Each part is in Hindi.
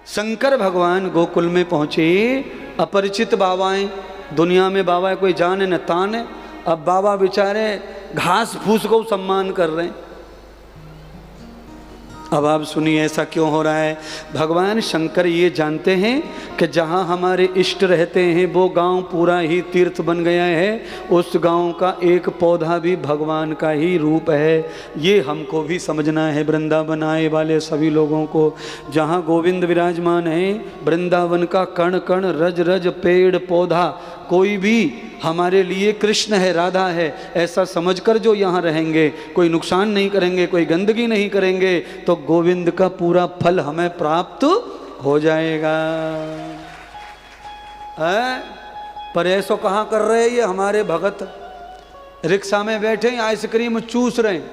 शंकर भगवान गोकुल में पहुंचे। अपरिचित बाबाएं, दुनिया में बाबा कोई जाने न तान है। अब बाबा बेचारे घास फूस को सम्मान कर रहे हैं। अब आप सुनिए ऐसा क्यों हो रहा है। भगवान शंकर ये जानते हैं कि जहाँ हमारे इष्ट रहते हैं वो गांव पूरा ही तीर्थ बन गया है। उस गांव का एक पौधा भी भगवान का ही रूप है। ये हमको भी समझना है, वृंदावन आए वाले सभी लोगों को। जहाँ गोविंद विराजमान है, वृंदावन का कण कण रज रज पेड़ पौधा कोई भी हमारे लिए कृष्ण है, राधा है, ऐसा समझकर जो यहाँ रहेंगे, कोई नुकसान नहीं करेंगे, कोई गंदगी नहीं करेंगे, तो गोविंद का पूरा फल हमें प्राप्त हो जाएगा। है? पर ऐसा कहाँ कर रहे हैं ये हमारे भगत। रिक्शा में बैठे आइसक्रीम चूस रहे हैं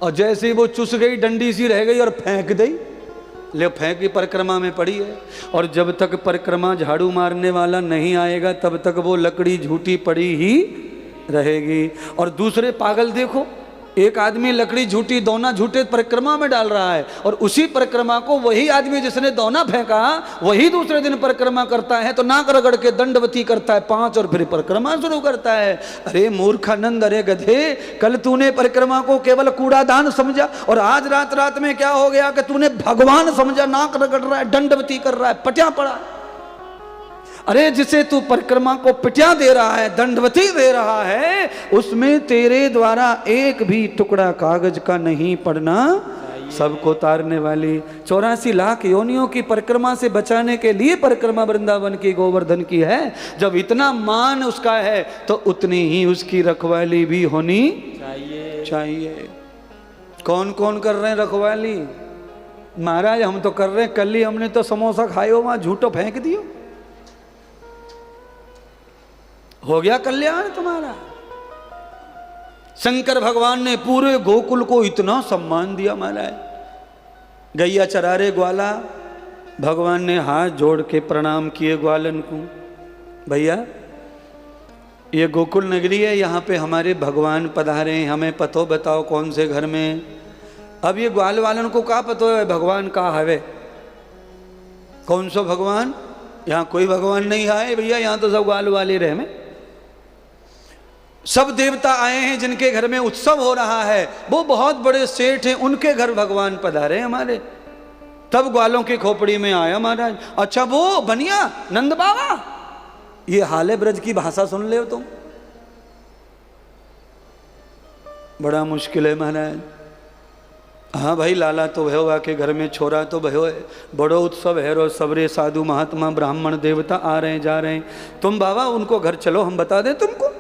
और जैसे ही वो चूस गई डंडी सी रह गई और फेंक दी, ले फेंक की परिक्रमा में पड़ी है। और जब तक परिक्रमा झाड़ू मारने वाला नहीं आएगा तब तक वो लकड़ी झूठी पड़ी ही रहेगी। और दूसरे पागल देखो, एक आदमी लकड़ी झूठी दोना झूठे परिक्रमा में डाल रहा है और उसी परिक्रमा को वही आदमी जिसने दोना फेंका वही दूसरे दिन परिक्रमा करता है, तो नाक रगड़ के दंडवती करता है 5 और फिर परिक्रमा शुरू करता है। अरे मूर्खानंद, अरे गधे, कल तूने परिक्रमा को केवल कूड़ादान समझा और आज रात रात में क्या हो गया कि तूने भगवान समझा। नाक रगड़ रहा है, दंडवती कर रहा है, पटिया पड़ा। अरे जिसे तू परिक्रमा को पिटिया दे रहा है, दंडवती दे रहा है, उसमें तेरे द्वारा एक भी टुकड़ा कागज का नहीं पड़ना। सबको तारने वाली 84 लाख योनियों की परिक्रमा से बचाने के लिए परिक्रमा वृंदावन की गोवर्धन की है। जब इतना मान उसका है तो उतनी ही उसकी रखवाली भी होनी चाहिए। कौन कौन कर रहे हैं रखवाली? महाराज हम तो कर रहे हैं। कल ही हमने तो समोसा खाए, वहां झूठो फेंक दियो, हो गया कल्याण तुम्हारा। शंकर भगवान ने पूरे गोकुल को इतना सम्मान दिया। महाराज गैया चरा रहे ग्वाला, भगवान ने हाथ जोड़ के प्रणाम किए ग्वालन को। भैया ये गोकुल नगरी है, यहाँ पे हमारे भगवान पधारे हैं, हमें पतो बताओ कौन से घर में। अब ये ग्वाल वालन को क्या पतो है भगवान का हवे, कौन सा भगवान? यहाँ कोई भगवान नहीं आए भैया, यहाँ तो सब ग्वाल वाले रहे में। सब देवता आए हैं जिनके घर में उत्सव हो रहा है, वो बहुत बड़े सेठ हैं, उनके घर भगवान पधारे हमारे। तब ग्वालों की खोपड़ी में आया महाराज। अच्छा वो बनिया नंद बाबा, ये हाले ब्रज की भाषा सुन ले तुम, बड़ा मुश्किल है महाराज। हाँ भाई लाला तो भयो के घर में, छोरा तो भयो है, बड़ो उत्सव है, रो सबरे साधु महात्मा ब्राह्मण देवता आ रहे हैं जा रहे हैं। तुम बाबा उनको घर चलो, हम बता दें तुमको।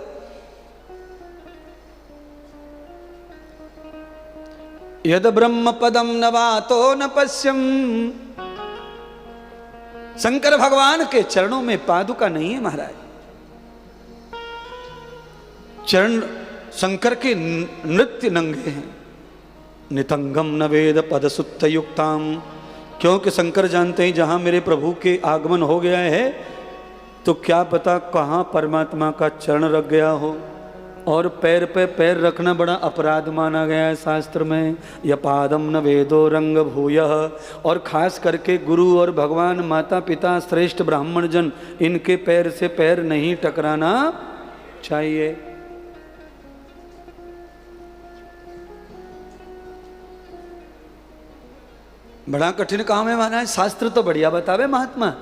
यद ब्रह्म पदम नवातो न पश्यम। शंकर भगवान के चरणों में पादुका नहीं है महाराज। चरण शंकर के नृत्य नंगे हैं। नितंगम न वेद पद सुत्त युक्ताम, क्योंकि शंकर जानते हैं जहां मेरे प्रभु के आगमन हो गया है तो क्या पता कहां परमात्मा का चरण रख गया हो। और पैर पे पैर रखना बड़ा अपराध माना गया है शास्त्र में। यपादम न वेदो रंग भूयः, और खास करके गुरु और भगवान माता पिता श्रेष्ठ ब्राह्मण जन, इनके पैर से पैर नहीं टकराना चाहिए। बड़ा कठिन काम है महाराज, शास्त्र तो बढ़िया बतावे महात्मा।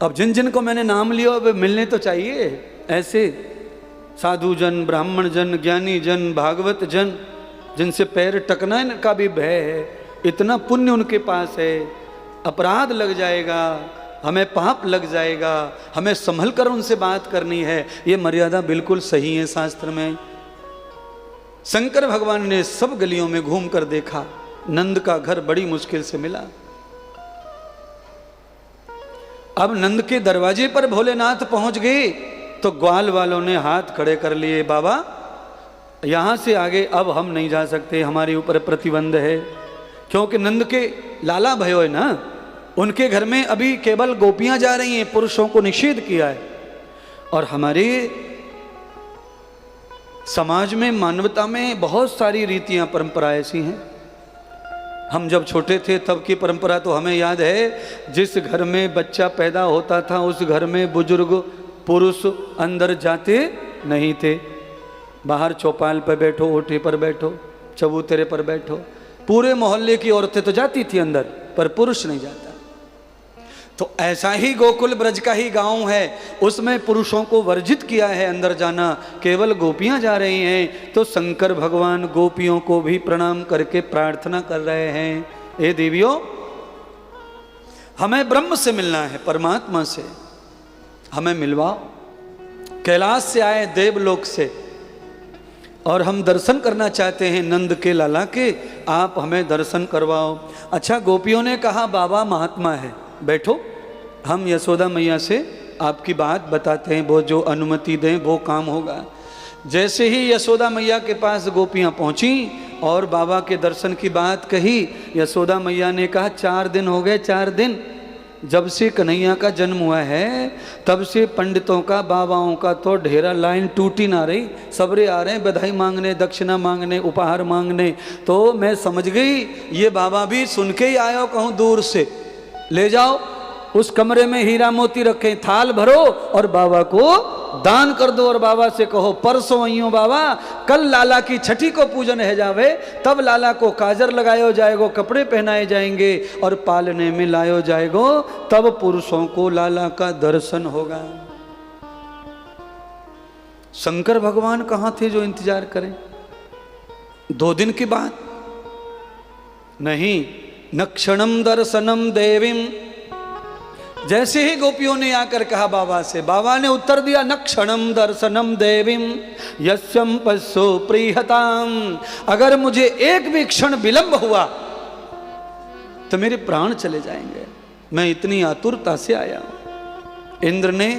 अब जिन जिन को मैंने नाम लिया वे मिलने तो चाहिए। ऐसे साधु जन, ब्राह्मण जन, ज्ञानी जन, भागवत जन, जिनसे पैर टकराने का भी भय है, इतना पुण्य उनके पास है। अपराध लग जाएगा, हमें पाप लग जाएगा, हमें संभल कर उनसे बात करनी है। ये मर्यादा बिल्कुल सही है शास्त्र में। शंकर भगवान ने सब गलियों में घूम कर देखा, नंद का घर बड़ी मुश्किल से मिला। अब नंद के दरवाजे पर भोलेनाथ पहुंच गए तो ग्वाल वालों ने हाथ खड़े कर लिए, बाबा यहां से आगे अब हम नहीं जा सकते, हमारे ऊपर प्रतिबंध है। क्योंकि नंद के लाला भयो है ना, उनके घर में अभी केवल गोपियां जा रही हैं, पुरुषों को निषेध किया है। और हमारे समाज में, मानवता में बहुत सारी रीतियां परंपराएं ऐसी हैं हम जब छोटे थे तब की परंपरा तो हमें याद है, जिस घर में बच्चा पैदा होता था उस घर में बुजुर्ग पुरुष अंदर जाते नहीं थे। बाहर चौपाल पर बैठो, ओटे पर बैठो, चबूतरे पर बैठो, पूरे मोहल्ले की औरतें तो जाती थी अंदर, पर पुरुष नहीं जाता। तो ऐसा ही गोकुल ब्रज का ही गांव है, उसमें पुरुषों को वर्जित किया है अंदर जाना, केवल गोपियां जा रही हैं। तो शंकर भगवान गोपियों को भी प्रणाम करके प्रार्थना कर रहे हैं, हे देवियों, हमें ब्रह्म से मिलना है, परमात्मा से हमें मिलवाओ। कैलाश से आए, देवलोक से, और हम दर्शन करना चाहते हैं नंद के लाला के, आप हमें दर्शन करवाओ। अच्छा, गोपियों ने कहा बाबा महात्मा है, बैठो, हम यशोदा मैया से आपकी बात बताते हैं, वो जो अनुमति दें वो काम होगा। जैसे ही यशोदा मैया के पास गोपियां पहुंची और बाबा के दर्शन की बात कही, यशोदा मैया ने कहा 4 दिन हो गए, 4 दिन जब से कन्हैया का जन्म हुआ है तब से पंडितों का, बाबाओं का तो ढेरा लाइन टूटी ना रही, सबरे आ रहे हैं बधाई मांगने, दक्षिणा मांगने, उपहार मांगने। तो मैं समझ गई ये बाबा भी सुन के ही आयो, कहूँ दूर से ले जाओ, उस कमरे में हीरा मोती रखे, थाल भरो और बाबा को दान कर दो। और बाबा से कहो परसों आइयो बाबा, कल लाला की छठी को पूजन है जावे, तब लाला को काजर लगायो जाएगो, कपड़े पहनाए जाएंगे और पालने में लायो जाएगो, तब पुरुषों को लाला का दर्शन होगा। शंकर भगवान कहां थे जो इंतजार करें 2 दिन की बात? नहीं, न क्षणम दर्शनम देवीम। जैसे ही गोपियों ने आकर कहा बाबा से, बाबा ने उत्तर दिया, न क्षणम दर्शनम देवीम यस्यम पश्यो प्रीहताम। अगर मुझे एक भी क्षण विलंब हुआ तो मेरे प्राण चले जाएंगे, मैं इतनी आतुरता से आया हूं। इंद्र ने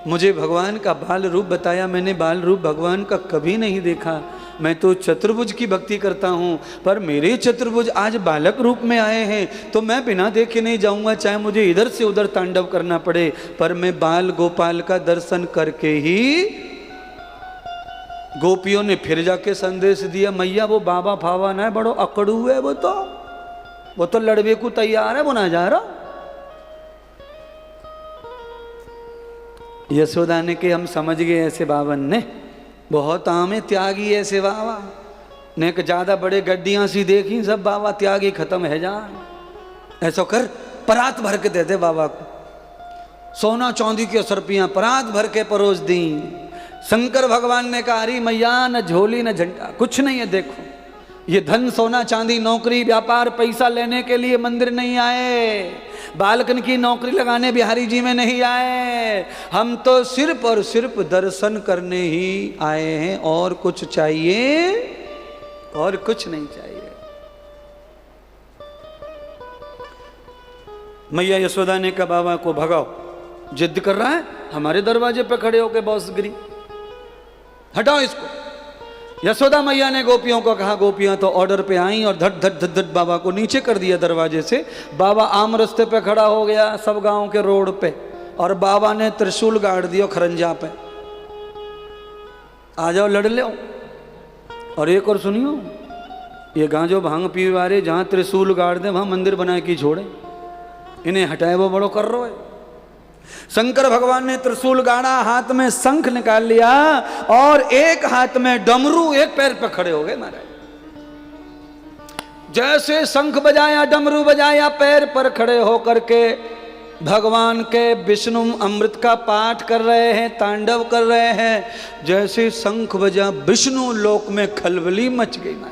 मुझे भगवान का बाल रूप बताया, मैंने बाल रूप भगवान का कभी नहीं देखा, मैं तो चतुर्भुज की भक्ति करता हूँ, पर मेरे चतुर्भुज आज बालक रूप में आए हैं तो मैं बिना देखे नहीं जाऊँगा, चाहे मुझे इधर से उधर तांडव करना पड़े, पर मैं बाल गोपाल का दर्शन करके ही। गोपियों ने फिर जाके संदेश दिया, मैया वो बाबा फावा ना है, बड़ो अकड़ू है, वो तो लड़वे को तैयार है, वो ना जा रहा। यशोदा ने कि हम समझ गए ऐसे बावन ने बहुत आमे त्यागी ऐसे बाबा ने, ज्यादा बड़े गड्डियां सी देखी, सब बाबा त्यागी खत्म है जा। ऐसा कर परात भर के दे दे बाबा को, सोना चांदी की सरपियां परात भर के परोस दी। शंकर भगवान ने कहा, अरे मैया न झोली न झंडा कुछ नहीं है, देखो ये धन सोना चांदी नौकरी व्यापार पैसा लेने के लिए मंदिर नहीं आए, बालकन की नौकरी लगाने बिहारी जी में नहीं आए, हम तो सिर्फ और सिर्फ दर्शन करने ही आए हैं, और कुछ चाहिए और कुछ नहीं चाहिए। मैया यशोदा ने कहा बाबा को भगाओ, जिद कर रहा है, हमारे दरवाजे पे खड़े होके बॉसगिरी, हटाओ इसको। यशोदा मैया ने गोपियों को कहा, गोपियां तो ऑर्डर पे आई और धट धट धट धट बाबा को नीचे कर दिया दरवाजे से। बाबा आम रास्ते पे खड़ा हो गया, सब गांव के रोड पे, और बाबा ने त्रिशूल गाड़ दिया खरंजा पे, आ जाओ लड़ लो। और एक और सुनियो, ये गांजो भांग पीवे वाले जहां त्रिशूल गाड़ दे वहां मंदिर बना के छोड़े, इन्हें हटाए वो बड़ो कर रो है। शंकर भगवान ने त्रिशूल गाड़ा, हाथ में शंख निकाल लिया और एक हाथ में डमरू, एक पैर पर खड़े हो गए महाराज। जैसे शंख बजाया, डमरू बजाया, पैर पर खड़े होकर के भगवान के विष्णु अमृत का पाठ कर रहे हैं, तांडव कर रहे हैं। जैसे शंख बजा, विष्णु लोक में खलबली मच गई महाराज।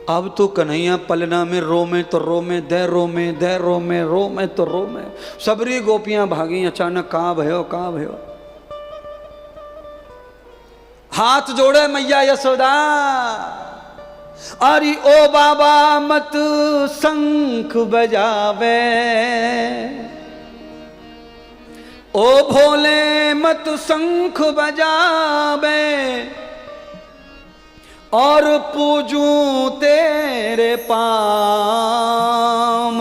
अब तो कन्हैया पलना में रोमे तो रोमे, दे रोमे दे रोमे, रोमे तो रोमे, सबरी गोपियां भागी। अचानक कहाँ भयो, कहाँ भयो, हाथ जोड़े मैया यशोदा, अरे ओ बाबा मत शंख बजावे, ओ भोले मत शंख बजावे, और पूजूं तेरे पाम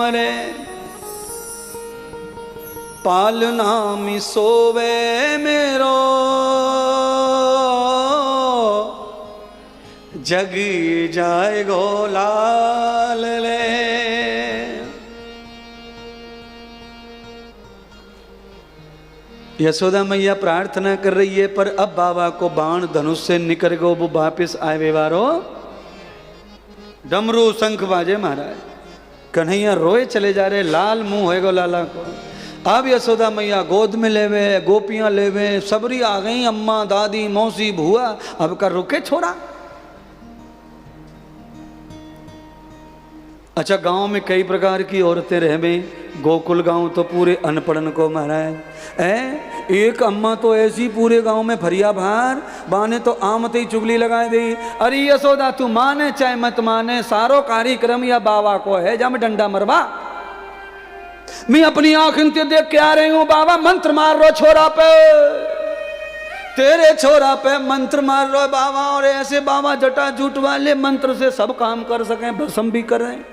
रे, पालना में सोवे मेरो, जग जाए गोला यशोदा मैया प्रार्थना कर रही है, पर अब बाबा को बाण धनुष से निकल गो, वो वापिस आए व्यवहारो। डमरू शंख बाजे महाराज, कन्हैया रोए चले जा रहे, लाल मुंह होएगो लाला को। अब यशोदा मैया गोद में लेवे, गोपियां लेवे, सबरी आ गई, अम्मा दादी मौसी भुआ। अब कर रुके छोड़ा। अच्छा, गांव में कई प्रकार की औरतें रहवे, गोकुल गांव तो पूरे अनपढ़न को महाराज है। एक अम्मा तो ऐसी पूरे गांव में फरिया भार बाने तो आमते ही चुगली लगाए दी। अरे यशोदा तू माने चाहे मत माने, सारो कार्यक्रम या बाबा को है, जा मैं डंडा मरवा। मैं अपनी आंखों से देख के आ रही हूं, बाबा मंत्र मार रो छोरा पे, तेरे छोरा पे मंत्र मार रो बाबा। और ऐसे बाबा जटा जूट वाले मंत्र से सब काम कर सकें, भस्म भी करें।